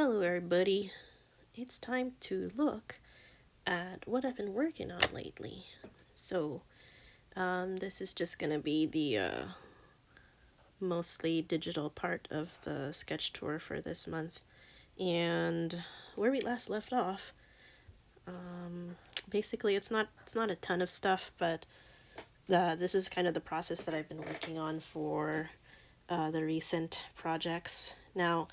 Hello everybody, it's time to look at what I've been working on lately. So, this is just gonna be the mostly digital part of the sketch tour for this month. And where we last left off, basically it's not a ton of stuff, but this is kind of the process that I've been working on for the recent projects. Now,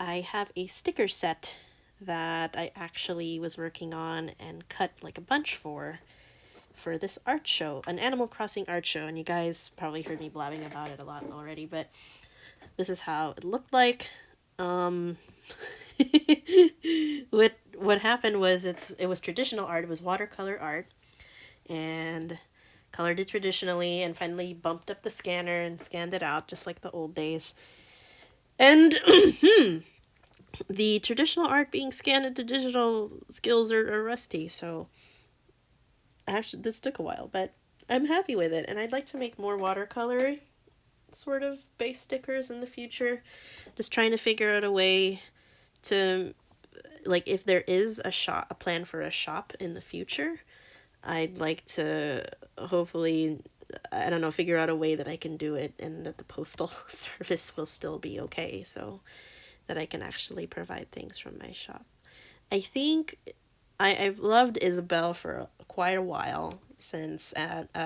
I have a sticker set that I actually was working on and cut like a bunch for this art show, an Animal Crossing art show, and you guys probably heard me blabbing about it a lot already, but this is how it looked like. Um what happened was it was traditional art, it was watercolor art, and colored it traditionally and finally bumped up the scanner and scanned it out just like the old days. And the traditional art being scanned into digital skills are rusty, so actually this took a while, but I'm happy with it, and I'd like to make more watercolor sort of base stickers in the future. Just trying to figure out a way to, like, if there is a plan for a shop in the future, I'd like to hopefully, I don't know, figure out a way that I can do it and that the postal service will still be okay, so that I can actually provide things from my shop. I think I've loved Isabel for quite a while since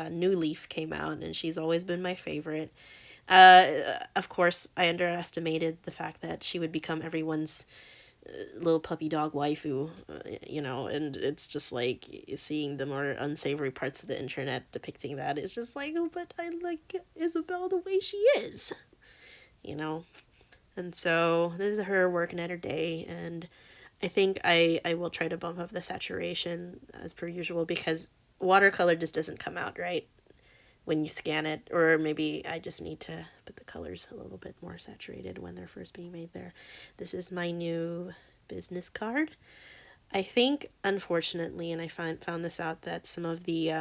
New Leaf came out, and she's always been my favorite. Of course, I underestimated the fact that she would become everyone's little puppy dog waifu, and it's just like seeing the more unsavory parts of the internet depicting that. It's just like, oh, but I like Isabel the way she is, you know? And so this is her working at her day, and I think I will try to bump up the saturation as per usual because watercolor just doesn't come out right when you scan it, or maybe I just need to put the colors a little bit more saturated when they're first being made there. This is my new business card. I think, unfortunately, and I found this out, that some of the,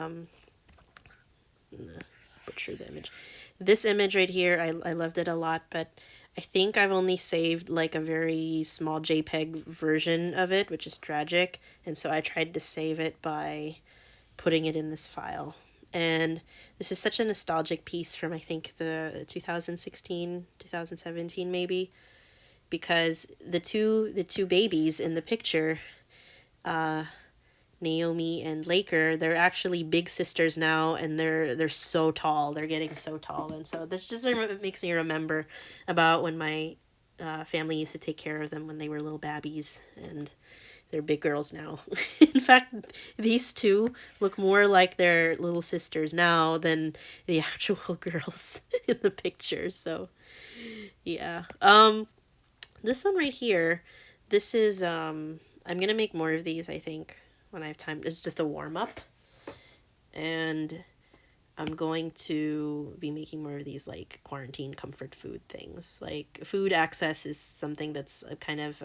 butcher the image. This image right here, I loved it a lot, but I think I've only saved like a very small JPEG version of it, which is tragic. And so I tried to save it by putting it in this file. And this is such a nostalgic piece from, I think, the 2016, 2017 maybe, because the two babies in the picture, Naomi and Laker, they're actually big sisters now, and they're so tall. They're getting so tall, and so this just makes me remember about when my family used to take care of them when they were little babbies, and they're big girls now. In fact, these two look more like their little sisters now than the actual girls in the pictures. So, yeah. This one right here, this is I'm gonna make more of these, I think, when I have time. It's just a warm up, and I'm going to be making more of these like quarantine comfort food things. Like food access is something that's a kind of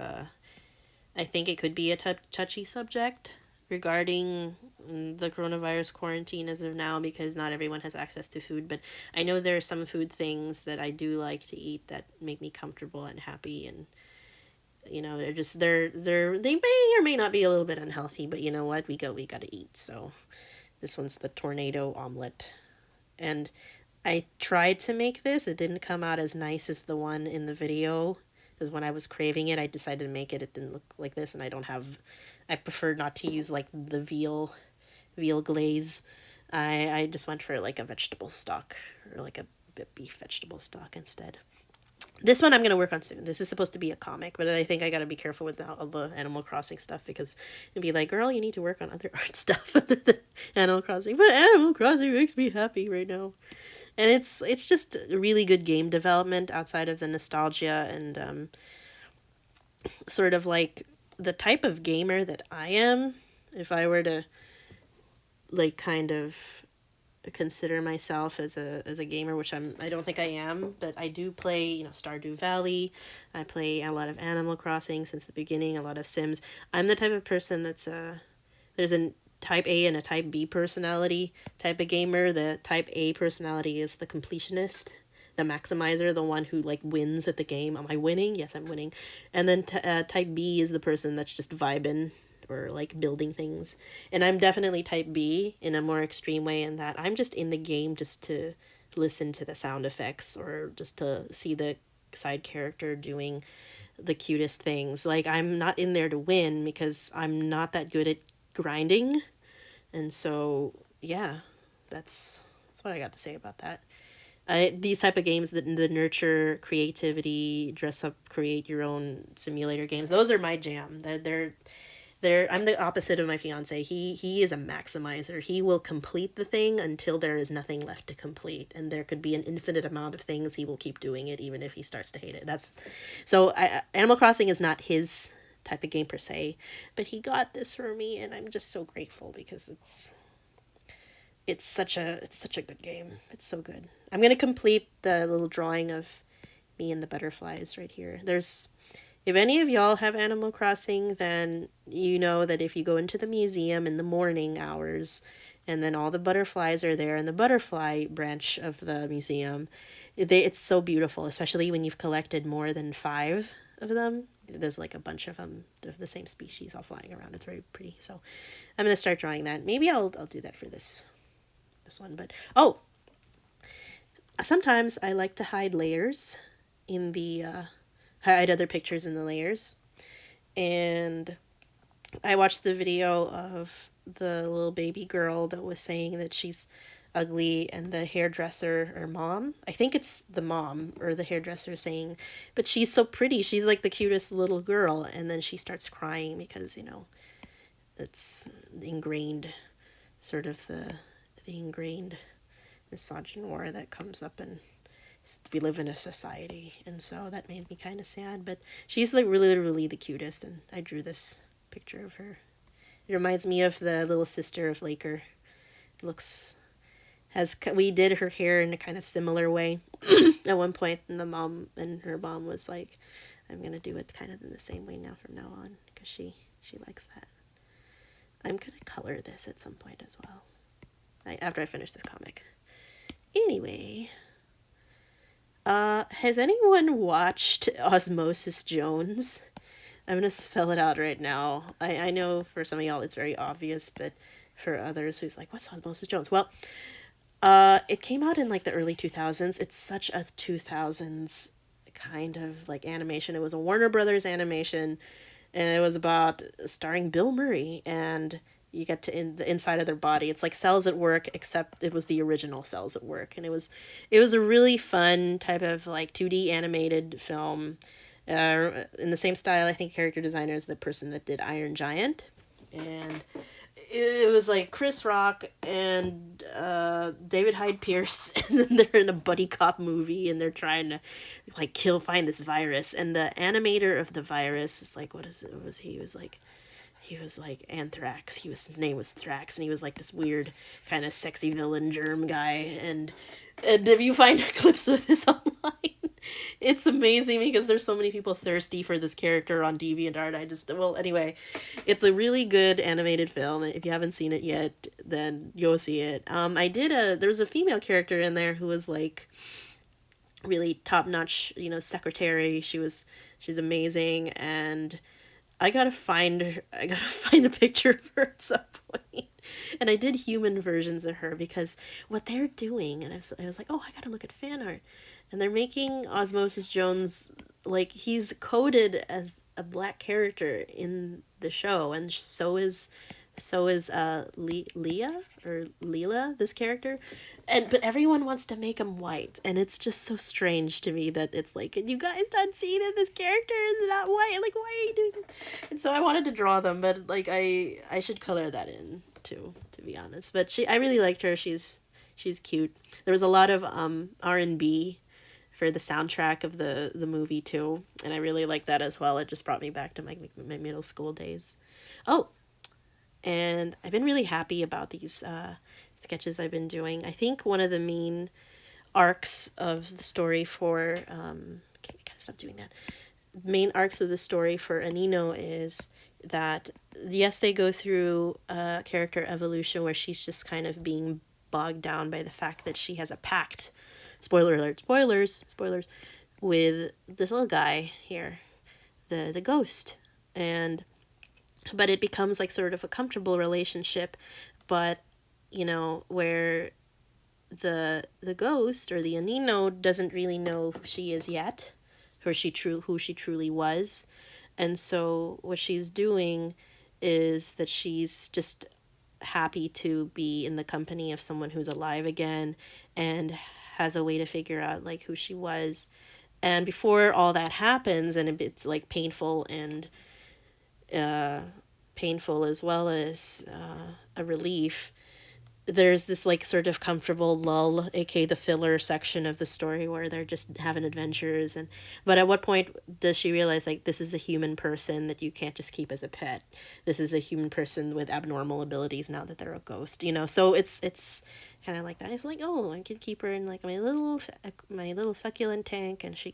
I think it could be a touchy subject regarding the coronavirus quarantine as of now, because not everyone has access to food, but I know there are some food things that I do like to eat that make me comfortable and happy, and they may or may not be a little bit unhealthy, but you know what, we gotta eat. So this one's the tornado omelet, and I tried to make this. It didn't come out as nice as the one in the video, because when I was craving it, I decided to make it. It didn't look like this, and I prefer not to use like the veal glaze. I just went for like a vegetable stock, or like a beef vegetable stock instead. This one I'm going to work on soon. This is supposed to be a comic, but I think I got to be careful with all the Animal Crossing stuff, because it'd be like, girl, you need to work on other art stuff other than Animal Crossing. But Animal Crossing makes me happy right now. And it's just really good game development outside of the nostalgia, and sort of like the type of gamer that I am. If I were to like kind of consider myself as a gamer, which I don't think I am, but I do play, Stardew Valley. I play a lot of Animal Crossing since the beginning, a lot of Sims. I'm the type of person that's there's a type A and a type B personality type of gamer. The type A personality is the completionist. the maximizer, the one who like wins at the game. Am I winning? Yes, I'm winning. And then type B is the person that's just vibing or like building things. And I'm definitely type B in a more extreme way in that I'm just in the game just to listen to the sound effects or just to see the side character doing the cutest things. Like I'm not in there to win because I'm not that good at grinding. And so, yeah, that's what I got to say about that. These type of games that the nurture creativity, dress up, create your own simulator games. Those are my jam. They're I'm the opposite of my fiance. He is a maximizer. He will complete the thing until there is nothing left to complete, and there could be an infinite amount of things. He will keep doing it even if he starts to hate it. That's so. Animal Crossing is not his type of game per se, but he got this for me, and I'm just so grateful because it's such a good game. It's so good. I'm gonna complete the little drawing of me and the butterflies right here. There's if any of y'all have Animal Crossing, then you know that if you go into the museum in the morning hours, and then all the butterflies are there in the butterfly branch of the museum, it's so beautiful, especially when you've collected more than 5 of them. There's like a bunch of them of the same species all flying around. It's very pretty. So I'm gonna start drawing that. Maybe I'll do that for this one. But oh, sometimes I like to hide layers in the hide other pictures in the layers. And I watched the video of the little baby girl that was saying that she's ugly, and the hairdresser or mom, I think it's the mom or the hairdresser saying, but she's so pretty, she's like the cutest little girl, and then she starts crying because, you know, it's ingrained sort of the ingrained misogynoir that comes up, and we live in a society, and so that made me kind of sad. But she's like really the cutest, and I drew this picture of her. It reminds me of the little sister of Laker. We did her hair in a kind of similar way at one point, and her mom was like, I'm gonna do it kind of in the same way now from now on because she likes that. I'm gonna color this at some point as well, after I finish this comic. Anyway, has anyone watched Osmosis Jones? I'm gonna spell it out right now. I know for some of y'all it's very obvious, but for others who's like, what's Osmosis Jones? Well, it came out in like the early 2000s. It's such a 2000s kind of like animation. It was a Warner Brothers animation, and it was about starring Bill Murray, and you get to in the inside of their body. It's like Cells at Work, except it was the original Cells at Work, and it was a really fun type of like 2D animated film. In the same style, I think character designer is the person that did Iron Giant, and it was like Chris Rock and David Hyde Pierce, and then they're in a buddy cop movie, and they're trying to like find this virus, and the animator of the virus is like, what is it? He was like Anthrax. His name was Thrax, and he was like this weird kind of sexy villain germ guy, and if you find clips of this online, it's amazing because there's so many people thirsty for this character on DeviantArt. Well, anyway, it's a really good animated film. If you haven't seen it yet, then go see it. There was a female character in there who was like really top notch, secretary. She's amazing, and I gotta find the picture of her at some point. And I did human versions of her because what they're doing, and I was like, oh, I gotta look at fan art. And they're making Osmosis Jones, like, he's coded as a black character in the show, and so is Leah, or Leela, this character. But everyone wants to make him white, and it's just so strange to me that it's like, you guys not seen it? This character is not white. Like, why are you doing this? And so I wanted to draw them, but like I should color that in too, to be honest. But I really liked her. She's cute. There was a lot of R&B for the soundtrack of the movie too, and I really liked that as well. It just brought me back to my middle school days. Oh, and I've been really happy about these sketches I've been doing. I think one of the main arcs of the story for okay, we gotta stop doing that. Main arcs of the story for Anino is that yes, they go through a character evolution where she's just kind of being bogged down by the fact that she has a pact spoiler alert, spoilers, with this little guy here, the ghost. And but it becomes like sort of a comfortable relationship, but where the ghost or the Anino doesn't really know who she is yet, who she truly was. And so what she's doing is that she's just happy to be in the company of someone who's alive again and has a way to figure out like who she was. And before all that happens, and it's like uh, painful as well as a relief, there's this like sort of comfortable lull, aka the filler section of the story where they're just having adventures. And but at what point does she realize like this is a human person that you can't just keep as a pet? This is a human person with abnormal abilities now that they're a ghost, so it's kind of like that. It's like, oh, I could keep her in like my little succulent tank, and he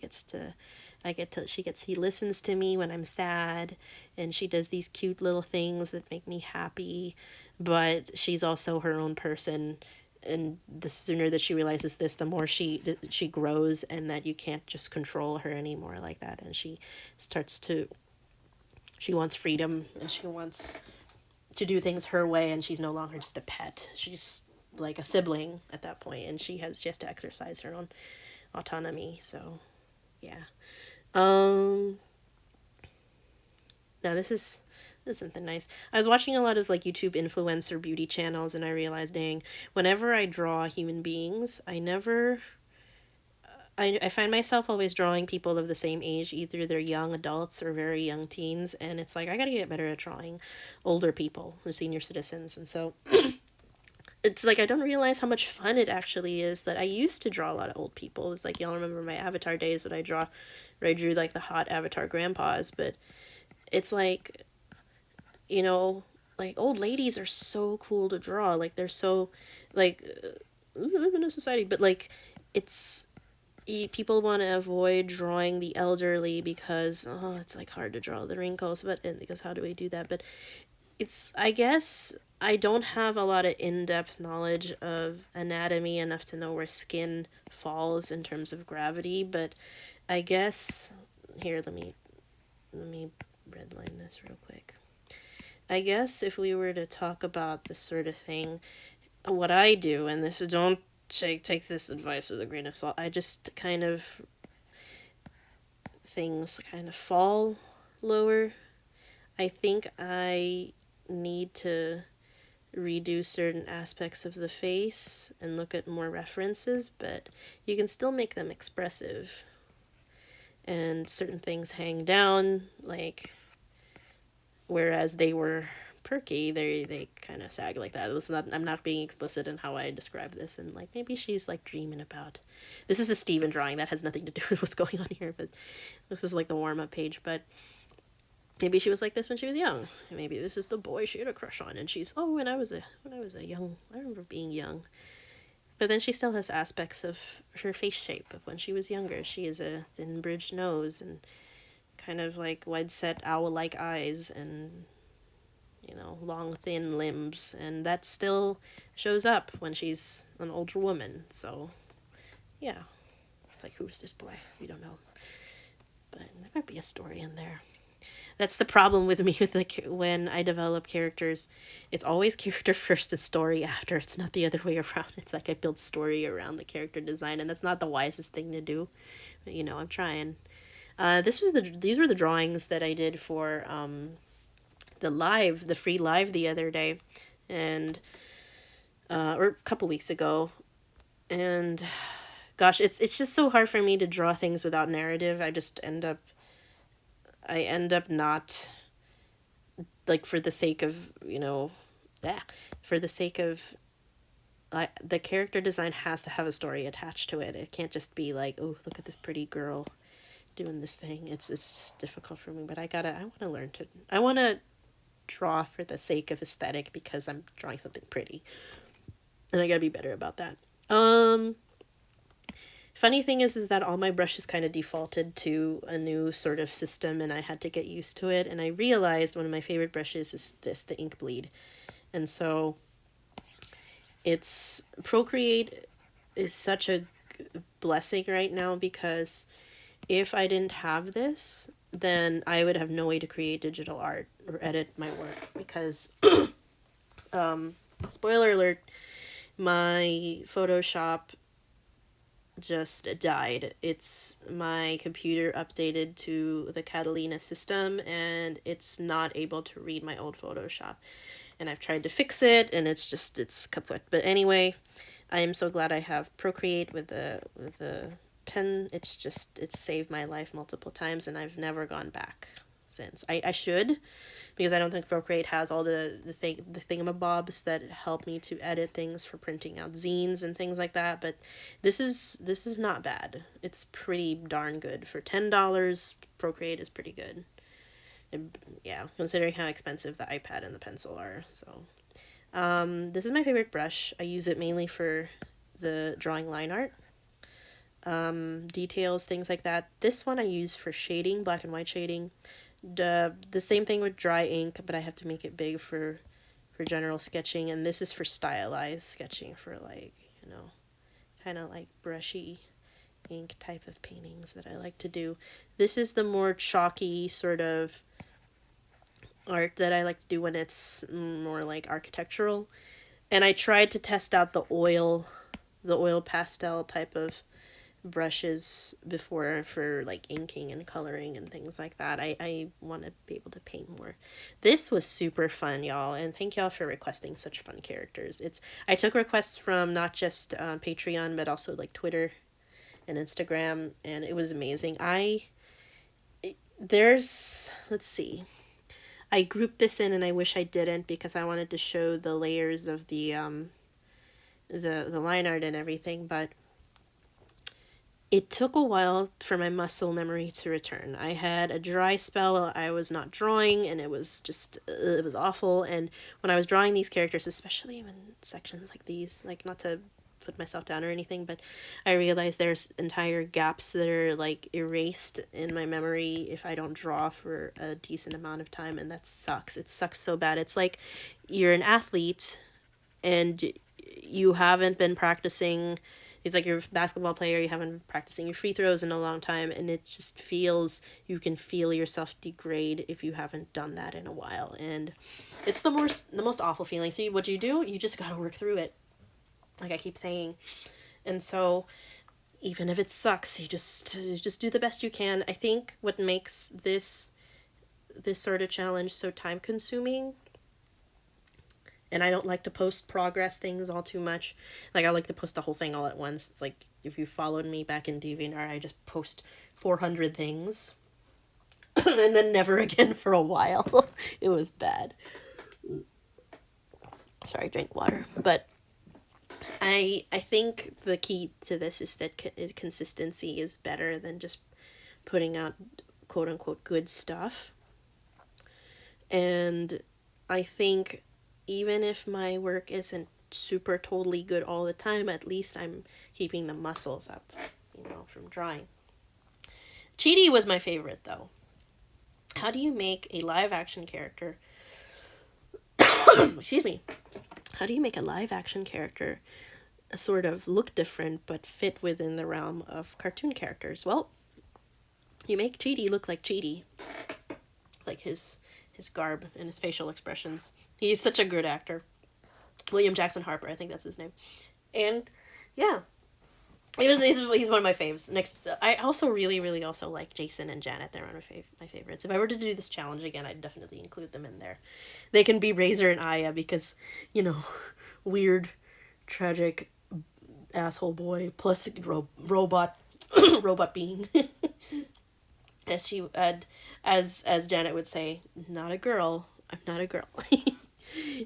listens to me when I'm sad, and she does these cute little things that make me happy, but she's also her own person. And the sooner that she realizes this, the more she grows, and that you can't just control her anymore like that. And she wants freedom, and she wants to do things her way, and she's no longer just a pet. She's like a sibling at that point, and she has to exercise her own autonomy. So yeah. um Now this is something nice. I was watching a lot of like YouTube influencer beauty channels, and I realized, dang, whenever I draw human beings, I find myself always drawing people of the same age. Either they're young adults or very young teens, and it's like I gotta get better at drawing older people, or senior citizens. And so it's like I don't realize how much fun it actually is. That I used to draw a lot of old people. It's like y'all remember my Avatar days where I drew like the hot Avatar grandpas, but it's like, you know, like old ladies are so cool to draw. Like they're so, like, we live in a society, but like, it's people want to avoid drawing the elderly because it's like hard to draw the wrinkles. But and because how do we do that? But it's, I guess I don't have a lot of in-depth knowledge of anatomy enough to know where skin falls in terms of gravity. But I guess here, let me redline this real quick. I guess if we were to talk about this sort of thing, what I do, and this is, don't take this advice with a grain of salt, I just kind of, things kind of fall lower. I think I need to redo certain aspects of the face and look at more references, but you can still make them expressive. And certain things hang down, like, whereas they were perky, they kind of sag like that. I'm not being explicit in how I describe this, and like maybe she's like dreaming about. This is a Steven drawing that has nothing to do with what's going on here, but this is like the warm up page. But maybe she was like this when she was young. And maybe this is the boy she had a crush on, and she's, oh, when I was a young, I remember being young. But then she still has aspects of her face shape of when she was younger. She has a thin bridged nose and kind of like wide set owl like eyes, and long thin limbs, and that still shows up when she's an older woman. So yeah, it's like, who's this boy? We don't know, but there might be a story in there. That's the problem with me with when I develop characters. It's always character first and story after. It's not the other way around. It's like I build story around the character design, and that's not the wisest thing to do. But, I'm trying. These were the drawings that I did for the free live the other day, and or a couple weeks ago, and gosh, it's just so hard for me to draw things without narrative. I end up not, like, for the sake of for the sake of, the character design has to have a story attached to it. It can't just be like, oh, look at this pretty girl doing this thing. It's just difficult for me, but I want to draw for the sake of aesthetic because I'm drawing something pretty. And I gotta be better about that. Funny thing is that all my brushes kind of defaulted to a new sort of system, and I had to get used to it. And I realized one of my favorite brushes is the Ink Bleed. And so Procreate is such a blessing right now, because if I didn't have this, then I would have no way to create digital art or edit my work, because spoiler alert, my Photoshop just died. It's my computer updated to the Catalina system and it's not able to read my old Photoshop. And I've tried to fix it and it's kaput. But anyway, I am so glad I have Procreate with the pen. It's saved my life multiple times and I've never gone back since. I should, because I don't think Procreate has all the thingamabobs that help me to edit things for printing out zines and things like that. But this is not bad. It's pretty darn good for $10. Procreate is pretty good. Yeah, considering how expensive the iPad and the pencil are. So, this is my favorite brush. I use it mainly for the drawing line art, details, things like that. This one I use for shading, black and white shading. The same thing with dry ink, but I have to make it big for general sketching, and this is for stylized sketching, for like, kind of like brushy ink type of paintings that I like to do. This is the more chalky sort of art that I like to do when it's more like architectural. And I tried to test out the oil pastel type of brushes before for like inking and coloring and things like that. I want to be able to paint more. This was super fun, y'all, and thank y'all for requesting such fun characters. I took requests from not just Patreon, but also like Twitter and Instagram, and it was amazing. Let's see. I grouped this in and I wish I didn't, because I wanted to show the layers of the line art and everything, but it took a while for my muscle memory to return. I had a dry spell, I was not drawing, and it was awful. And when I was drawing these characters, especially in sections like these, like, not to put myself down or anything, but I realized there's entire gaps that are like erased in my memory if I don't draw for a decent amount of time, and that sucks. It sucks so bad. It's like you're an athlete and you haven't been practicing. It's like you're a basketball player, you haven't been practicing your free throws in a long time, and it just you can feel yourself degrade if you haven't done that in a while. And it's the most awful feeling. So what you do, you just gotta work through it, like I keep saying. And so even if it sucks, you just do the best you can. I think what makes this sort of challenge so time consuming, and I don't like to post progress things all too much. Like, I like to post the whole thing all at once. It's like, if you followed me back in DeviantArt, I just post 400 things. And then never again for a while. It was bad. Sorry, drink water. But I think the key to this is that consistency is better than just putting out quote-unquote good stuff. And I think even if my work isn't super totally good all the time, at least I'm keeping the muscles up, from drawing. Cheaty was my favorite, though. How do you make a live action character excuse me, how do you make a live action character sort of look different but fit within the realm of cartoon characters? Well, you make Cheaty look like Cheaty, like his garb and his facial expressions. He's such a good actor. William Jackson Harper, I think that's his name. And yeah, he's one of my faves. Next, I also really, really also like Jason and Janet. They're one of my favorites. If I were to do this challenge again, I'd definitely include them in there. They can be Razor and Aya because, weird, tragic asshole boy plus robot being. As Janet would say, not a girl. I'm not a girl.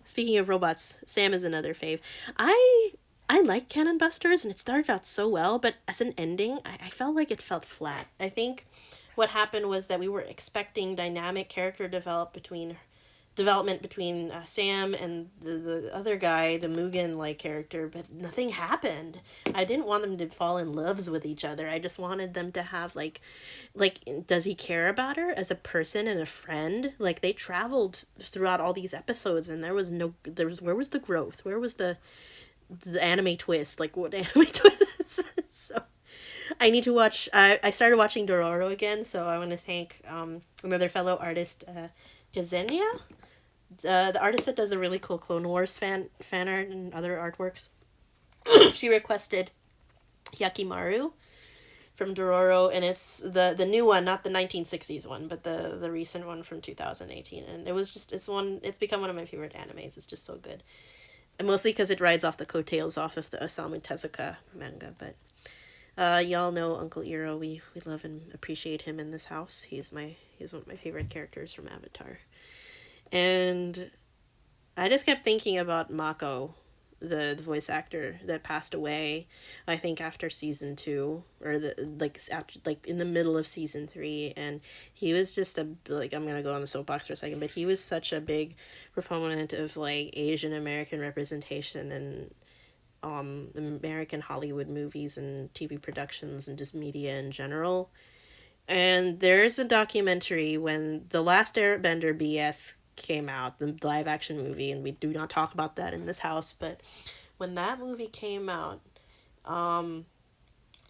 Speaking of robots, Sam is another fave. I like Cannon Busters, and it started out so well, but as an ending, I felt like it felt flat. I think what happened was that we were expecting dynamic character development between Sam and the other guy, the Mugen-like character, but nothing happened. I didn't want them to fall in loves with each other. I just wanted them to have, like, does he care about her as a person and a friend? Like, they traveled throughout all these episodes, and where was the growth? Where was the anime twist? Like, what anime twist? So I need to watch. I started watching Dororo again, so I want to thank another fellow artist, Gazenia, the artist that does the really cool Clone Wars fan art and other artworks. She requested Yakimaru from Dororo, and it's the new one, not the 1960s one, but the recent one from 2018. And it was just it's become one of my favorite animes. It's just so good, and mostly because it rides off the coattails off of the Osamu Tezuka manga. But y'all know Uncle Iroh. We love and appreciate him in this house. He's one of my favorite characters from Avatar. And I just kept thinking about Mako, the voice actor that passed away. I think after season 2, or after, in the middle of season 3, and he was just a, like, I'm gonna go on the soapbox for a second, but he was such a big proponent of like Asian American representation and American Hollywood movies and TV productions and just media in general. And there's a documentary when The Last Airbender BS came out, the live action movie, and we do not talk about that in this house, but when that movie came out,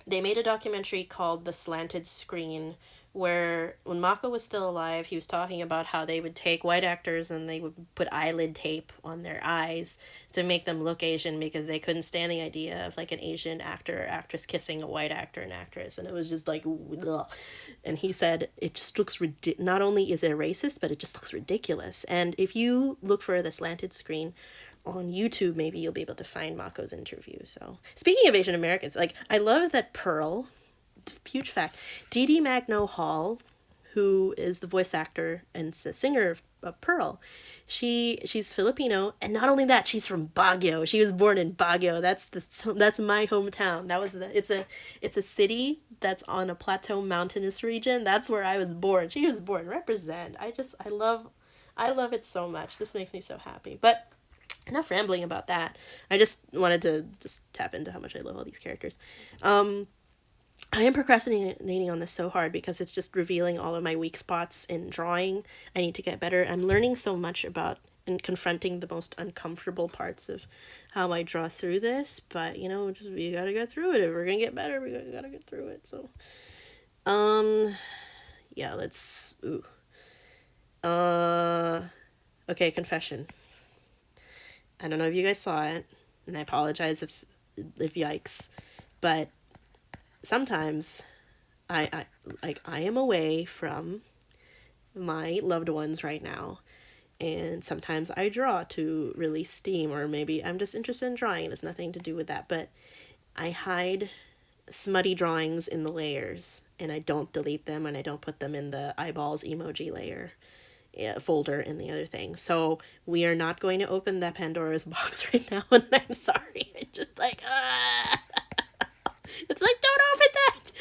they made a documentary called The Slanted Screen, where when Mako was still alive, he was talking about how they would take white actors and they would put eyelid tape on their eyes to make them look Asian because they couldn't stand the idea of like an Asian actor or actress kissing a white actor and actress, and it was just like, ugh. And he said it just looks not only is it racist, but it just looks ridiculous. And if you look for The Slanted Screen on YouTube, maybe you'll be able to find Mako's interview. So speaking of Asian Americans, like, I love that Pearl, huge fact, Dee Dee Magno Hall, who is the voice actor and singer of Pearl, she's Filipino, and not only that, she's from Baguio. She was born in Baguio. That's my hometown. It's a city that's on a plateau mountainous region. That's where I was born. She was born. Represent. I love it so much. This makes me so happy. But enough rambling about that. I just wanted to just tap into how much I love all these characters. I am procrastinating on this so hard because it's just revealing all of my weak spots in drawing. I need to get better. I'm learning so much about and confronting the most uncomfortable parts of how I draw through this. But just we gotta get through it. If we're gonna get better, we gotta get through it. So, yeah, let's. Ooh. Okay, confession. I don't know if you guys saw it, and I apologize if yikes, but sometimes I am away from my loved ones right now, and sometimes I draw to release steam, or maybe I'm just interested in drawing and it's nothing to do with that, but I hide smutty drawings in the layers, and I don't delete them, and I don't put them in the eyeballs emoji layer folder in the other thing. So we are not going to open that Pandora's box right now, and I'm sorry. I just like, it's like, don't open that.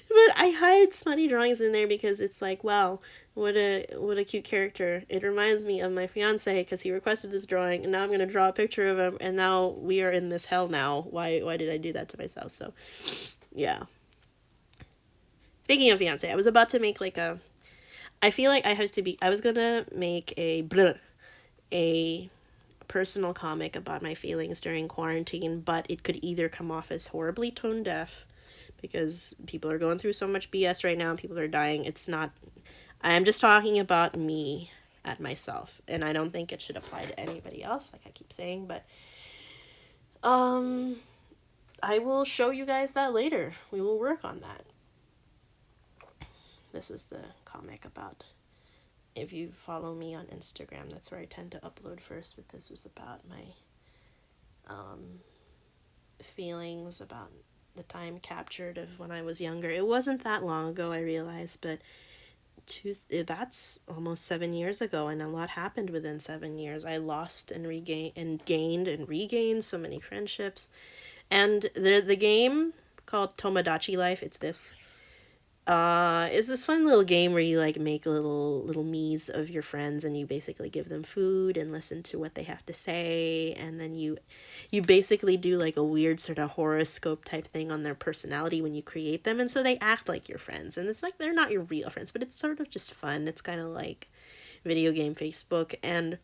But I hide smutty drawings in there because it's like, wow, what a cute character. It reminds me of my fiance because he requested this drawing, and now I'm gonna draw a picture of him, and now we are in this hell now. Why did I do that to myself? So, yeah. Speaking of fiance, I was about to make like a. I feel like I was gonna make a personal comic about my feelings during quarantine, but it could either come off as horribly tone deaf because people are going through so much BS right now, people are dying. It's not, I am just talking about me at myself, and I don't think it should apply to anybody else, like I keep saying, but I will show you guys that later. We will work on that. This is the comic about, if you follow me on Instagram, that's where I tend to upload first, but this was about my feelings about the time captured of when I was younger. It wasn't that long ago, I realized, but that's almost 7 years ago, and a lot happened within 7 years. I lost and gained and regained so many friendships. And the game called Tomodachi Life, it's this this fun little game where you like make little me's of your friends, and you basically give them food and listen to what they have to say, and then you basically do like a weird sort of horoscope type thing on their personality when you create them, and so they act like your friends, and it's like they're not your real friends, but it's sort of just fun. It's kind of like video game Facebook, and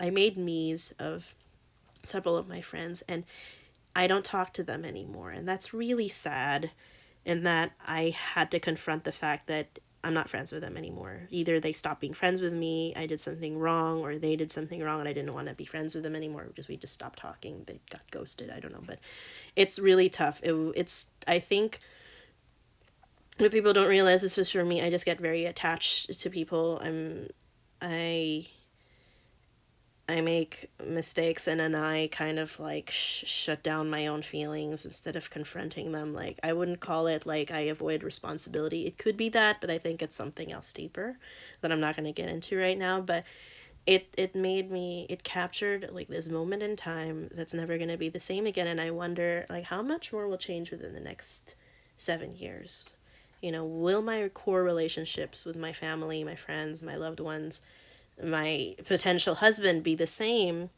I made me's of several of my friends, and I don't talk to them anymore. And that's really sad, in that I had to confront the fact that I'm not friends with them anymore. Either they stopped being friends with me, I did something wrong, or they did something wrong and I didn't want to be friends with them anymore. Just we just stopped talking. They got ghosted. I don't know, but it's really tough. It's I think what people don't realize, this was for me, I just get very attached to people. I I make mistakes, and then I kind of like shut down my own feelings instead of confronting them. Like, I wouldn't call it like I avoid responsibility. It could be that, but I think it's something else deeper that I'm not going to get into right now. But it captured like this moment in time that's never going to be the same again. And I wonder like how much more will change within the next 7 years. Will my core relationships with my family, my friends, my loved ones, my potential husband be the same?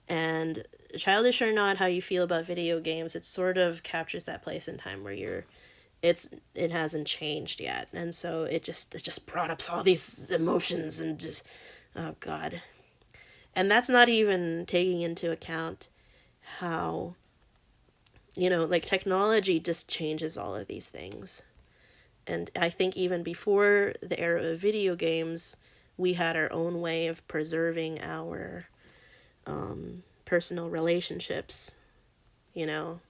And childish or not, how you feel about video games, it sort of captures that place in time where it hasn't changed yet. And so it just brought up all these emotions, and just, oh god. And that's not even taking into account how, like, technology just changes all of these things. And I think even before the era of video games, we had our own way of preserving our personal relationships, you know,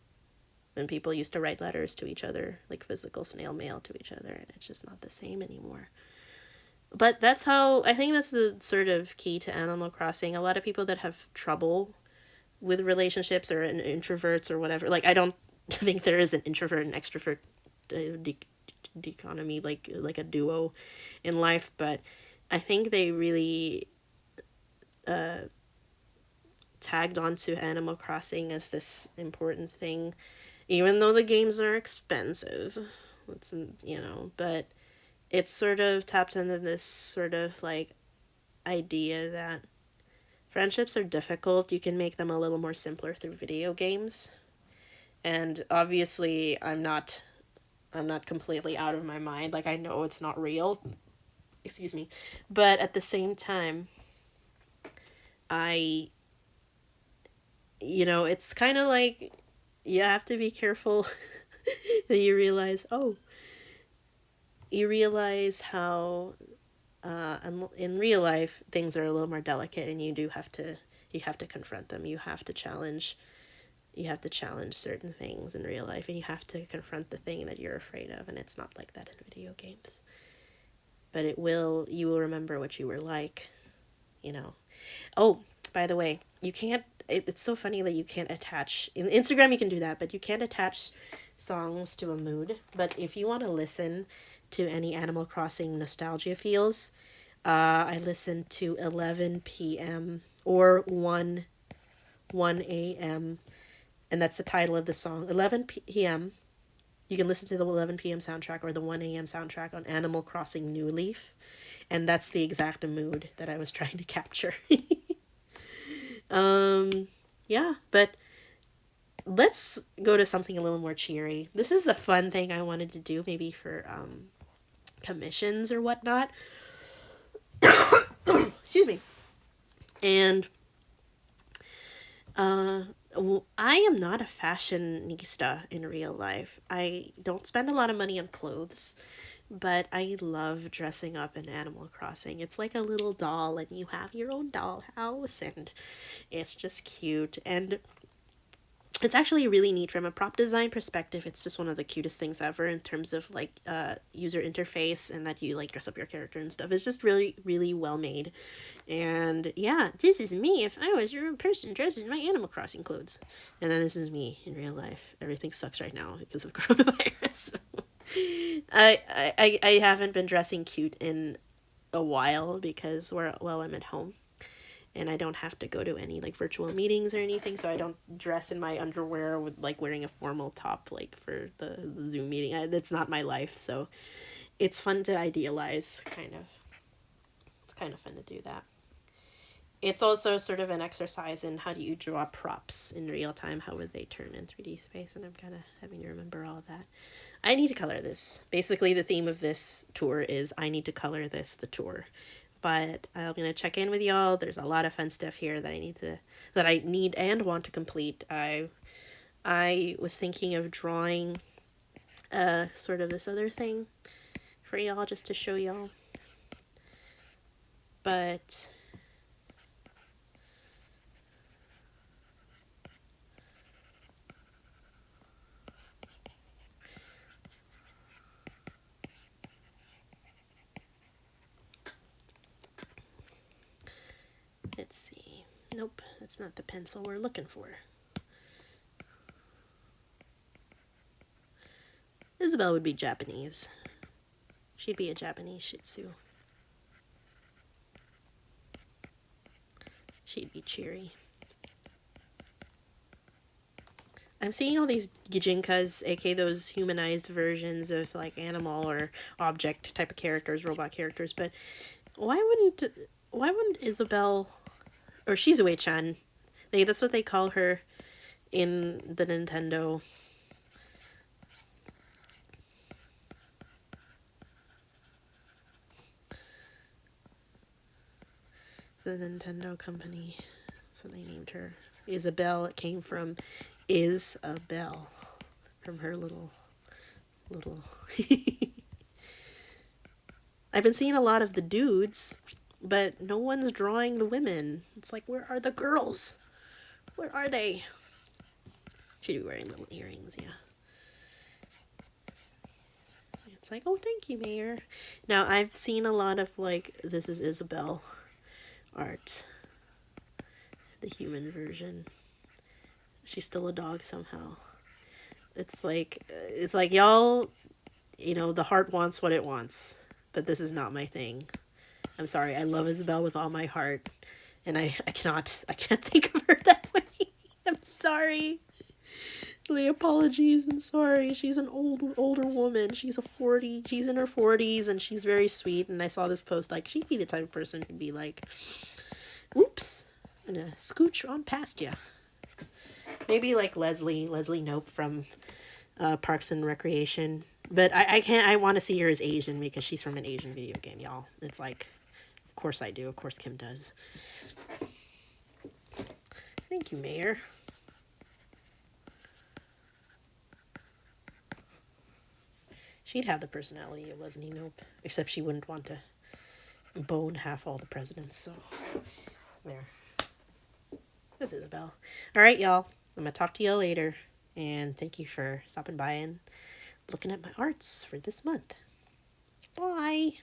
when people used to write letters to each other, like physical snail mail to each other, and it's just not the same anymore. But I think that's the sort of key to Animal Crossing. A lot of people that have trouble with relationships, or introverts or whatever, like, I don't think there is an introvert and extrovert dichotomy, like a duo in life, but I think they really tagged onto Animal Crossing as this important thing, even though the games are expensive. But it's sort of tapped into this sort of like idea that friendships are difficult. You can make them a little more simpler through video games. And obviously, I'm not completely out of my mind. Like, I know it's not real. Excuse me. But at the same time, I it's kind of like you have to be careful that you realize how in real life things are a little more delicate, and you have to confront them. You have to challenge certain things in real life, and you have to confront the thing that you're afraid of, and it's not like that in video games. But you will remember what you were like, you know. Oh, by the way, you can't, it's so funny that you can't attach, in Instagram you can do that, but you can't attach songs to a mood. But if you want to listen to any Animal Crossing nostalgia feels, I listen to 11 p.m. or 1 a.m., and that's the title of the song. 11 p.m. You can listen to the 11 p.m. soundtrack or the 1 a.m. soundtrack on Animal Crossing New Leaf, and that's the exact mood that I was trying to capture. Yeah, but let's go to something a little more cheery. This is a fun thing I wanted to do, maybe for commissions or whatnot. Excuse me. And I am not a fashionista in real life. I don't spend a lot of money on clothes, but I love dressing up in Animal Crossing. It's like a little doll, and you have your own dollhouse, and it's just cute. And it's actually really neat from a prop design perspective. It's just one of the cutest things ever in terms of like user interface, and that you like dress up your character and stuff. It's just really, really well made. And yeah, this is me if I was your person dressed in my Animal Crossing clothes. And then this is me in real life. Everything sucks right now because of coronavirus. I haven't been dressing cute in a while because I'm at home, and I don't have to go to any like virtual meetings or anything, so I don't dress in my underwear with like wearing a formal top like for the Zoom meeting. That's not my life, so it's fun to idealize, kind of. It's kind of fun to do that. It's also sort of an exercise in how do you draw props in real time, how would they turn in 3D space, and I'm kind of having to remember all of that. I need to color this. Basically, the theme of this tour is I need to color this, the tour. But I'm gonna check in with y'all. There's a lot of fun stuff here that I need and want to complete. I was thinking of drawing sort of this other thing for y'all just to show y'all. But let's see. Nope, that's not the pencil we're looking for. Isabel would be Japanese. She'd be a Japanese Shih Tzu. She'd be cheery. I'm seeing all these Gijinkas, aka those humanized versions of like animal or object type of characters, robot characters, but why wouldn't Isabel or Shizue-chan, that's what they call her in the Nintendo company. That's what they named her. Isabel. It came from Isabel, from her little. I've been seeing a lot of the dudes, but no one's drawing the women. It's like, where are the girls? Where are they? She'd be wearing little earrings, yeah. It's like, oh, thank you, Mayor. Now, I've seen a lot of, like, this is Isabel art. The human version. She's still a dog somehow. It's like y'all, the heart wants what it wants, but this is not my thing. I'm sorry. I love Isabel with all my heart, and I can't think of her that way. I'm sorry. The apologies. I'm sorry. She's an older woman. She's in her 40s, and she's very sweet. And I saw this post, like, she'd be the type of person who'd be like, "Oops, I'm gonna scooch on past you." Maybe like Leslie Knope from Parks and Recreation. But I can't. I want to see her as Asian because she's from an Asian video game, y'all. It's like, of course I do. Of course Kim does. Thank you, Mayor. She'd have the personality of Leslie Knope, except she wouldn't want to bone half all the presidents. So there. That's Isabel. All right, y'all. I'm gonna talk to y'all later, and thank you for stopping by and looking at my arts for this month. Bye.